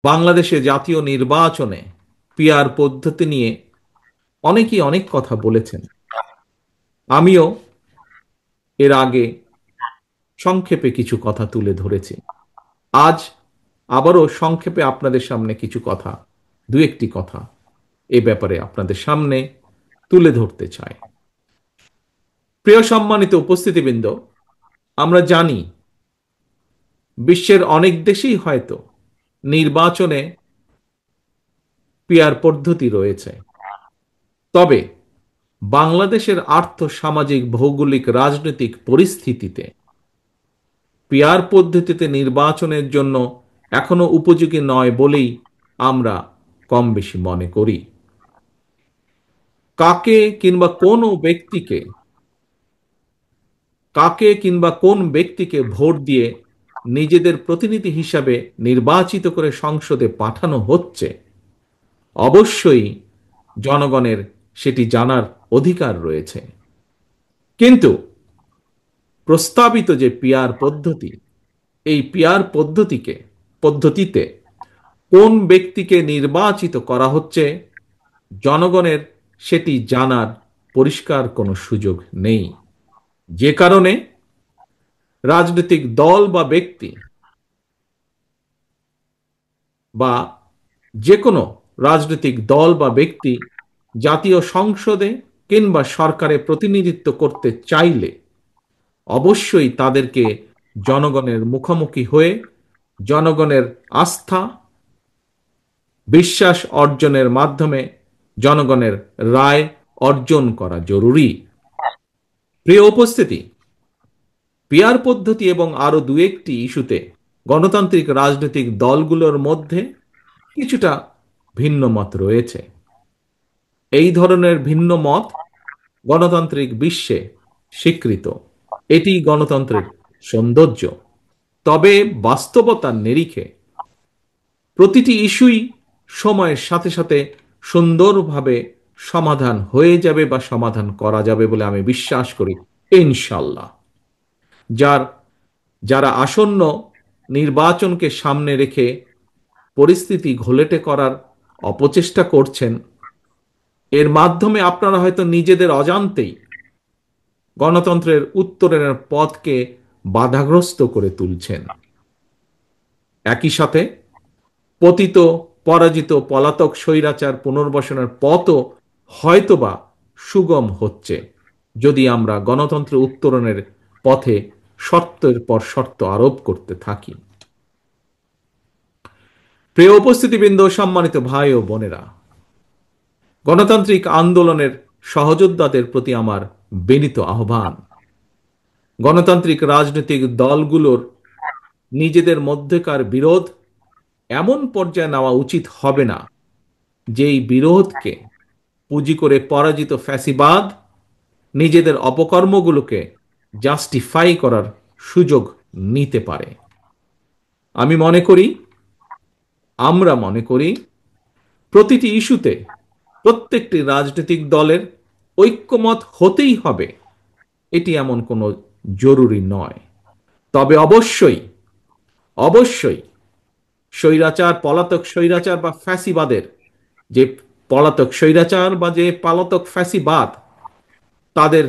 বাংলাদেশে জাতীয় নির্বাচনে পিআর পদ্ধতি নিয়ে অনেকেই অনেক কথা বলেছেন। আমিও এর আগে সংক্ষেপে কিছু কথা তুলে ধরেছি। আজ আবারও সংক্ষেপে আপনাদের সামনে কিছু কথা, দু একটি কথা এ ব্যাপারে আপনাদের সামনে তুলে ধরতে চাই। প্রিয় সম্মানিত উপস্থিতিবৃন্দ, আমরা জানি বিশ্বের অনেক দেশেই হয়তো নির্বাচনে পিআর পদ্ধতি রয়েছে, তবে বাংলাদেশের আর্থ সামাজিক ভৌগোলিক রাজনৈতিক পরিস্থিতিতে পিআর পদ্ধতিতে নির্বাচনের জন্য এখনো উপযোগী নয় বলেই আমরা কম বেশি মনে করি। কাকে কিংবা কোন ব্যক্তিকে কোন ব্যক্তিকে ভোট দিয়ে নিজেদের প্রতিনিধি হিসাবে নির্বাচিত করে সংসদে পাঠানো হচ্ছে, অবশ্যই জনগণের সেটি জানার অধিকার রয়েছে। কিন্তু প্রস্তাবিত যে পিআর পদ্ধতি, এই পিআর পদ্ধতিতে কোন ব্যক্তিকে নির্বাচিত করা হচ্ছে, জনগণের সেটি জানার পরিষ্কার কোনো সুযোগ নেই। যে কারণে রাজনৈতিক দল বা ব্যক্তি বা যে কোনো রাজনৈতিক দল বা ব্যক্তি জাতীয় সংসদে কিংবা সরকারে প্রতিনিধিত্ব করতে চাইলে অবশ্যই তাদেরকে জনগণের মুখোমুখি হয়ে জনগণের আস্থা বিশ্বাস অর্জনের মাধ্যমে জনগণের রায় অর্জন করা জরুরি। প্রিয় উপস্থিতি, পিআর পদ্ধতি এবং আরো দু একটি ইস্যুতে গণতান্ত্রিক রাজনৈতিক দলগুলোর মধ্যে কিছুটা ভিন্ন মত রয়েছে। এই ধরনের ভিন্ন মত গণতান্ত্রিক বিশ্বে স্বীকৃত, এটি গণতন্ত্রের সৌন্দর্য। তবে বাস্তবতার নিরিখে প্রতিটি ইস্যুই সময়ের সাথে সাথে সুন্দরভাবে সমাধান হয়ে যাবে বা সমাধান করা যাবে বলে আমি বিশ্বাস করি, ইনশাল্লাহ। যার যারা আসন্ন নির্বাচনকে সামনে রেখে পরিস্থিতি ঘোলেটে করার অপচেষ্টা করছেন, এর মাধ্যমে আপনারা হয়তো নিজেদের অজান্তেই গণতন্ত্রের উত্তরণের পথকে বাধাগ্রস্ত করে তুলছেন। একই সাথে পতিত পরাজিত পলাতক স্বৈরাচার পুনর্বাসনের পথও হয়তোবা সুগম হচ্ছে, যদি আমরা গণতন্ত্র উত্তরণের পথে শর্তের পর শর্ত আরোপ করতে থাকি। প্রিয় উপস্থিতিবৃন্দ, সম্মানিত ভাই ও বোনেরা, গণতান্ত্রিক আন্দোলনের সহযোদ্ধাদের প্রতি আমার বিনীত আহ্বান, গণতান্ত্রিক রাজনৈতিক দলগুলোর নিজেদের মধ্যকার বিরোধ এমন পর্যায়ে নেওয়া উচিত হবে না যেই বিরোধকে পুঁজি করে পরাজিত ফ্যাসিবাদ নিজেদের অপকর্মগুলোকে জাস্টিফাই করার সুযোগ নিতে পারে। আমরা মনে করি প্রতিটি ইস্যুতে প্রত্যেকটি রাজনৈতিক দলের ঐক্যমত হতেই হবে, এটি এমন কোনো জরুরি নয়। তবে অবশ্যই অবশ্যই স্বৈরাচার, পলাতক স্বৈরাচার বা ফ্যাসিবাদের যে পলাতক স্বৈরাচার বা যে পলাতক ফ্যাসিবাদ, তাদের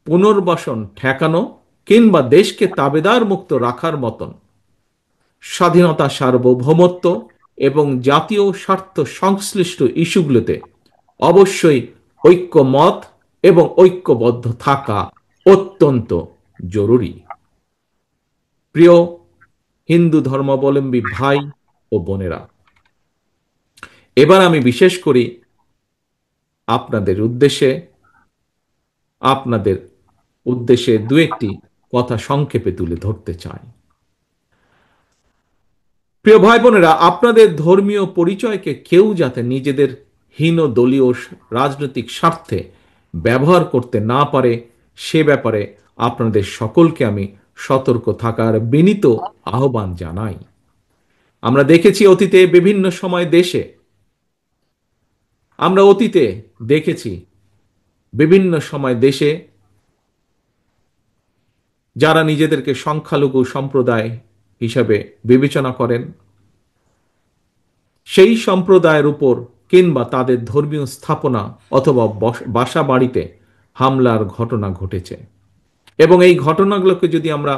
পুনর্বাসন ঠেকানো কিংবা দেশকে তাবেদার মুক্ত রাখার মতন স্বাধীনতা, সার্বভৌমত্ব এবং জাতীয় স্বার্থ সংশ্লিষ্ট ইস্যুগুলোতে অবশ্যই ঐক্যমত এবং ঐক্যবদ্ধ থাকা অত্যন্ত জরুরি। প্রিয় হিন্দু ধর্মাবলম্বী ভাই ও বোনেরা, এবার আমি বিশেষ করি আপনাদের উদ্দেশ্যে দু একটি কথা সংক্ষেপে তুলে ধরতে চাই। প্রিয় ভাই বোনেরা, আপনাদের ধর্মীয় পরিচয়কে কেউ যাতে নিজেদের হীন দলীয় রাজনৈতিক স্বার্থে ব্যবহার করতে না পারে, সে ব্যাপারে আপনাদের সকলকে আমি সতর্ক থাকার বিনীত আহ্বান জানাই। আমরা দেখেছি বিভিন্ন সময় দেশে যারা নিজেদেরকে সংখ্যালঘু সম্প্রদায় হিসাবে বিবেচনা করেন, সেই সম্প্রদায়ের উপর কিংবা তাদের ধর্মীয় স্থাপনা অথবা বাসা বাড়িতে হামলার ঘটনা ঘটেছে। এবং এই ঘটনাগুলোকে যদি আমরা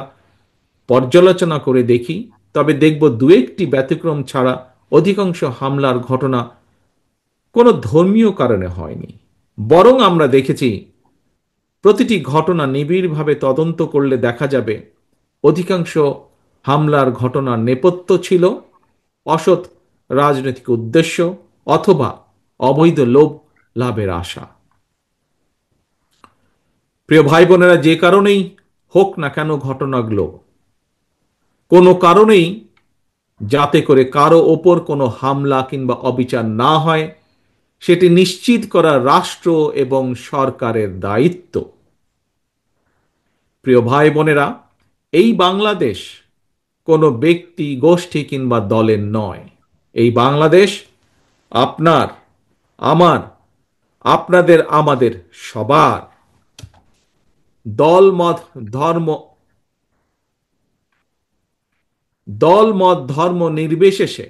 পর্যালোচনা করে দেখি, তবে দেখব দু একটি ব্যতিক্রম ছাড়া অধিকাংশ হামলার ঘটনা কোনো ধর্মীয় কারণে হয়নি। বরং আমরা দেখেছি প্রতিটি ঘটনা নিবিড়ভাবে তদন্ত করলে দেখা যাবে অধিকাংশ হামলার ঘটনার নেপথ্য ছিল অসৎ রাজনৈতিক উদ্দেশ্য অথবা অবৈধ লোভ লাভের আশা। প্রিয় ভাই বোনেরা, যে কারণেই হোক না কেন ঘটনাগুলো, কোনো কারণেই যাতে করে কারো ওপর কোনো হামলা কিংবা অবিচার না হয় সেটি নিশ্চিত করা রাষ্ট্র এবং সরকারের দায়িত্ব। প্রিয় ভাই বোনেরা, এই বাংলাদেশ কোনো ব্যক্তি গোষ্ঠী কিংবা দলের নয়। এই বাংলাদেশ আপনার, আমার, আপনাদের, আমাদের সবার। দল মত ধর্ম নির্বিশেষে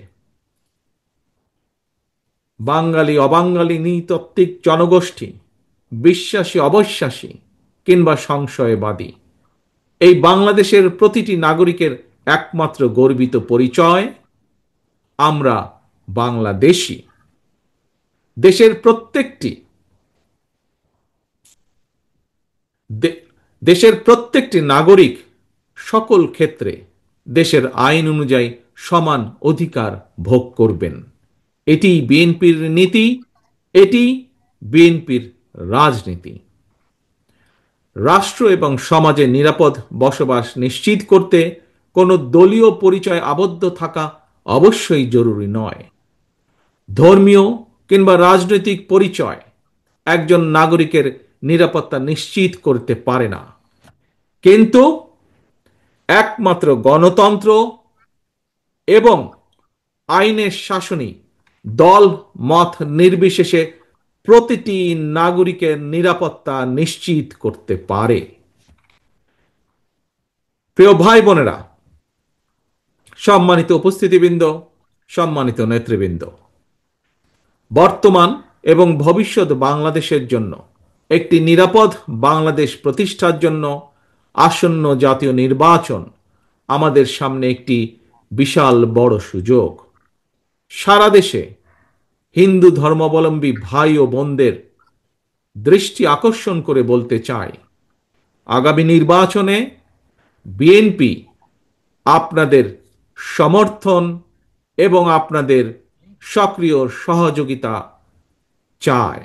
বাঙালি অবাঙালি, নৃতাত্ত্বিক জনগোষ্ঠী, বিশ্বাসী অবিশ্বাসী কিংবা সংশয়বাদী, এই বাংলাদেশের প্রতিটি নাগরিকের একমাত্র গর্বিত পরিচয় আমরা বাংলাদেশী। দেশের প্রত্যেকটি দেশের প্রত্যেকটি নাগরিক সকল ক্ষেত্রে দেশের আইন অনুযায়ী সমান অধিকার ভোগ করবেন। এটি বিএনপির নীতি, এটি বিএনপির রাজনীতি। রাষ্ট্র এবং সমাজে নিরাপদ বসবাস নিশ্চিত করতে কোনো দলীয় পরিচয় আবদ্ধ থাকা অবশ্যই জরুরি নয়। ধর্মীয় কিংবা রাজনৈতিক পরিচয় একজন নাগরিকের নিরাপত্তা নিশ্চিত করতে পারে না, কিন্তু একমাত্র গণতন্ত্র এবং আইনের শাসনই দল মত নির্বিশেষে প্রতিটি নাগরিকের নিরাপত্তা নিশ্চিত করতে পারে। প্রিয় ভাই বোনেরা, সম্মানিত উপস্থিতিবৃন্দ, সম্মানিত নেতৃবৃন্দ, বর্তমান এবং ভবিষ্যৎ বাংলাদেশের জন্য একটি নিরাপদ বাংলাদেশ প্রতিষ্ঠার জন্য আসন্ন জাতীয় নির্বাচন আমাদের সামনে একটি বিশাল বড় সুযোগ। সারা দেশে হিন্দু ধর্মাবলম্বী ভাই ও বোনদের দৃষ্টি আকর্ষণ করে বলতে চাই, আগামী নির্বাচনে বিএনপি আপনাদের সমর্থন এবং আপনাদের সক্রিয় সহযোগিতা চায়।